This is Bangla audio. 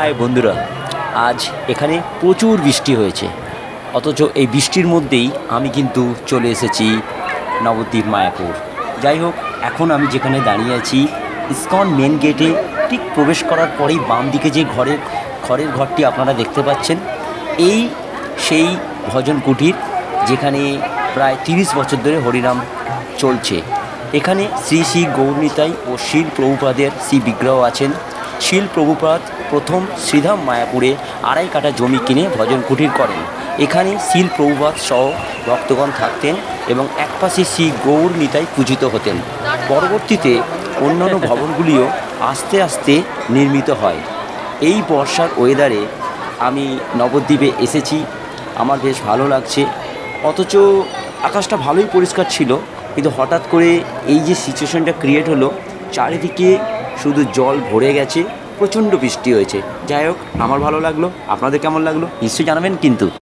হাই বন্ধুরা, আজ এখানে প্রচুর বৃষ্টি হয়েছে, অথচ এই বৃষ্টির মধ্যেই আমি কিন্তু চলে এসেছি নবদ্বীপ মায়াপুর। যাই হোক, এখন আমি যেখানে দাঁড়িয়ে আছি ইসকন মেন গেটে ঠিক প্রবেশ করার পরেই বাম দিকে যে খড়ের ঘরটি আপনারা দেখতে পাচ্ছেন, এই সেই ভজন কুটির যেখানে প্রায় 30 বছর ধরে হরিনাম চলছে। এখানে শ্রী শ্রী গৌরনিতাই ও শিল প্রভুপাদের শ্রী বিগ্রহ আছেন। শিল প্রভুপাদ প্রথম শ্রীধাম মায়াপুরে 2.5 কাঠা জমি কিনে ভজন কুটির করেন। এখানে শিল প্রভুপাদ সহ ভক্তগণ থাকতেন এবং একপাশে শ্রী গৌরনিতাই পূজিত হতেন। পরবর্তীতে অন্যান্য ভবনগুলিও আস্তে আস্তে নির্মিত হয়। এই বর্ষার ওয়েদারে আমি নবদ্বীপে এসেছি, আমার বেশ ভালো লাগছে। অথচ আকাশটা ভালোই পরিষ্কার ছিল, কিন্তু হঠাৎ করে এই যে সিচুয়েশনটা ক্রিয়েট হলো, চারিদিকে শুধু জল ভরে গেছে, প্রচণ্ড বৃষ্টি হয়েছে। যাই হোক, আমার ভালো লাগলো। আপনাদের কেমন লাগলো নিশ্চয়ই জানাবেন কিন্তু।